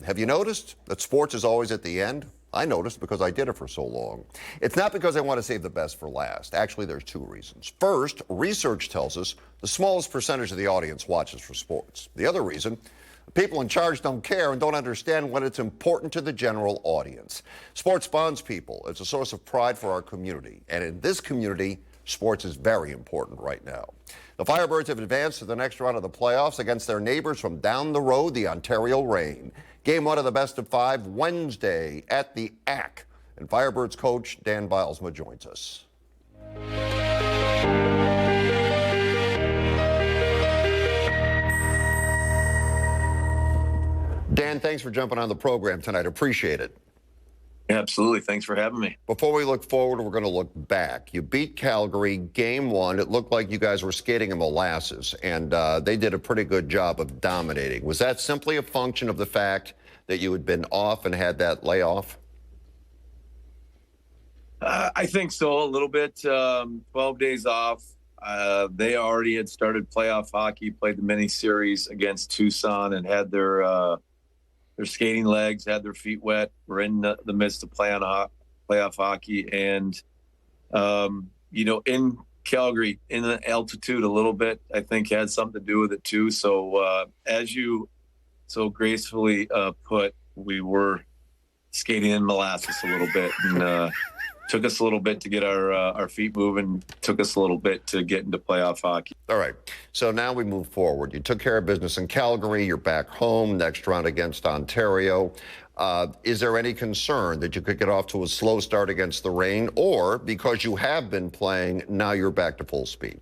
Have you noticed that sports is always at the end? I noticed because I did it for so long. It's not because I want to save the best for last. Actually, there's two reasons. First, research tells us the smallest percentage of the audience watches for sports. The other reason, people in charge don't care and don't understand when it's important to the general audience. Sports bonds people. It's a source of pride for our community. And in this community, sports is very important right now. The Firebirds have advanced to the next round of the playoffs against their neighbors from down the road, the Ontario Reign. Game one of the best of five Wednesday at the AC. And Firebirds coach Dan Bylsma joins us. Dan, thanks for jumping on the program tonight. Appreciate it. Absolutely. Thanks for having me. Before we look forward, we're going to look back. You beat Calgary game one. It looked like you guys were skating in molasses, and they did a pretty good job of dominating. Was that simply a function of the fact that you had been off and had that layoff? I think so, a little bit. 12 days off. They already had started playoff hockey, played the mini-series against Tucson, and had their skating legs, had their feet wet. We're in the midst of playoff hockey. And, in Calgary, in the altitude a little bit, I think had something to do with it too. So as you so gracefully put, we were skating in molasses a little bit. And took us a little bit to get our feet moving, took us a little bit to get into playoff hockey. All right, so now we move forward. You took care of business in Calgary, you're back home, next round against Ontario. Is there any concern that you could get off to a slow start against the Reign, or because you have been playing, now you're back to full speed?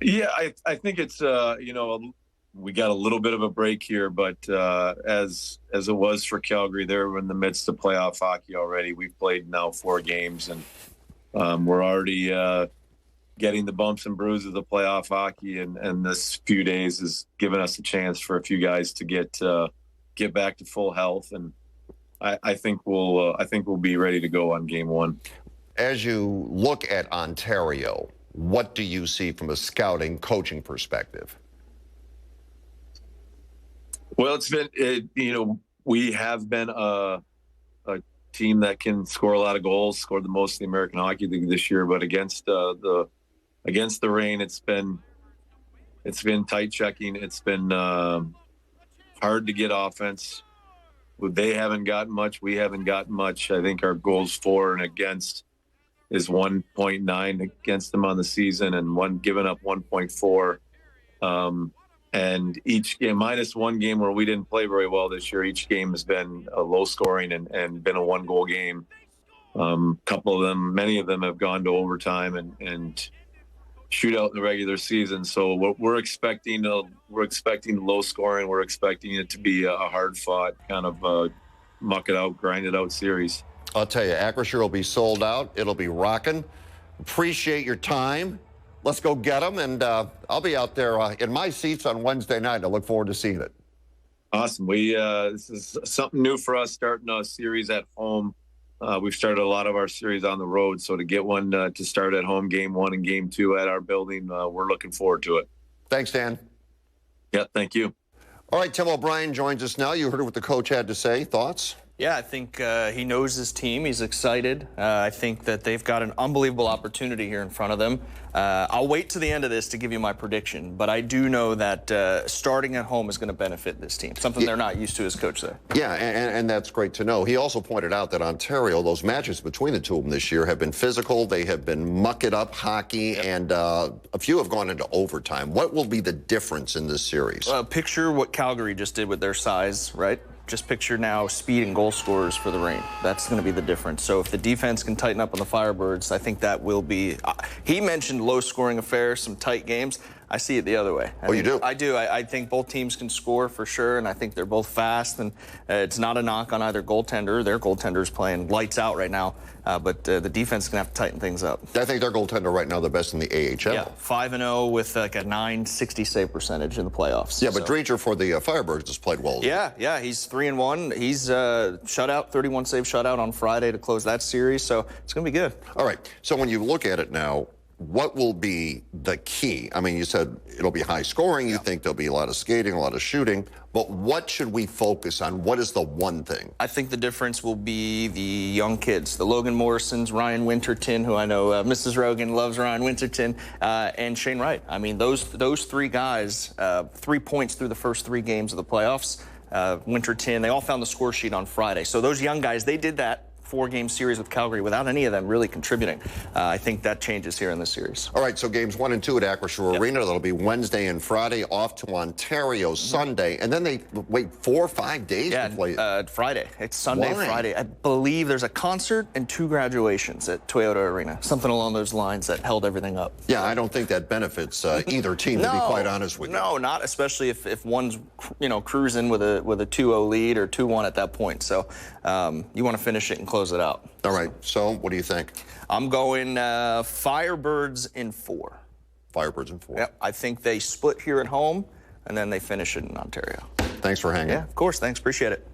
Yeah, I think it's, we got a little bit of a break here, but as it was for Calgary, they're in the midst of playoff hockey already. We've played now 4 games, and we're already getting the bumps and bruises of playoff hockey. And this few days has given us a chance for a few guys to get back to full health. And I think we'll be ready to go on game one. As you look at Ontario, what do you see from a scouting, coaching perspective? Well, we have been a team that can score a lot of goals, scored the most in the American Hockey League this year. But against the Reign, it's been tight checking. It's been hard to get offense. They haven't gotten much. We haven't gotten much. I think our goals for and against is 1.9 against them on the season, and giving up 1.4. And each game, minus one game where we didn't play very well this year, each game has been a low scoring and been a 1-goal game. Many of them have gone to overtime and shootout in the regular season. So we're expecting low scoring. We're expecting it to be a hard fought kind of muck it out, grind it out series. I'll tell you, Acrisure will be sold out. It'll be rocking. Appreciate your time. Let's go get them, and I'll be out there in my seats on Wednesday night. I look forward to seeing it. Awesome. This is something new for us, starting a series at home. We've started a lot of our series on the road, so to get one to start at home, game one and game two at our building, we're looking forward to it. Thanks, Dan. Yeah, thank you. All right, Tim O'Brien joins us now. You heard what the coach had to say. Thoughts? Yeah, I think he knows his team. He's excited. I think that they've got an unbelievable opportunity here in front of them. I'll wait to the end of this to give you my prediction, but I do know that starting at home is going to benefit this team, something they're not used to as coach there. Yeah, and that's great to know. He also pointed out that Ontario, those matches between the two of them this year have been physical. They have been muck-it-up hockey, and a few have gone into overtime. What will be the difference in this series? Picture what Calgary just did with their size, right? Just picture now speed and goal scorers for the Reign. That's going to be the difference. So if the defense can tighten up on the Firebirds, I think that will be... he mentioned low-scoring affairs, some tight games. I see it the other way. You do? I do. I think both teams can score for sure, and I think they're both fast, and it's not a knock on either goaltender. Their goaltender's playing lights out right now, but the defense is going to have to tighten things up. I think their goaltender right now the best in the AHL. Yeah, 5-0 with like a .960 save percentage in the playoffs. Yeah, but Dreger for the Firebirds has played well. Yeah, he's 3-1. He's shutout, 31 save shutout on Friday to close that series, so it's going to be good. All right, so when you look at it now, what will be the key? I mean, you said it'll be high scoring. You think there'll be a lot of skating, a lot of shooting. But what should we focus on? What is the one thing? I think the difference will be the young kids, the Logan Morrisons, Ryan Winterton, who I know Mrs. Rogan loves Ryan Winterton, and Shane Wright. I mean, those three guys, 3 points through the first 3 games of the playoffs. Winterton, they all found the score sheet on Friday. So those young guys, they did that 4-game series with Calgary without any of them really contributing. I think that changes here in this series. All right, so games 1 and 2 at Acrisure Arena. That'll be Wednesday and Friday, off to Ontario Sunday. And then they wait 4 or 5 days to play. Friday. It's Sunday, Why? Friday. I believe there's a concert and 2 graduations at Toyota Arena. Something along those lines that held everything up. Yeah, I don't think that benefits either team, to be quite honest with you. No, not especially if one's cruising with a 2-0 lead or 2-1 at that point. So you want to finish it and close it out. All right, so what do you think? I'm going Firebird'S in 4. Firebird'S in 4. Yep, I think they split here at home, and then they finish it in Ontario. Thanks for hanging. Yeah, of course. Thanks. Appreciate it.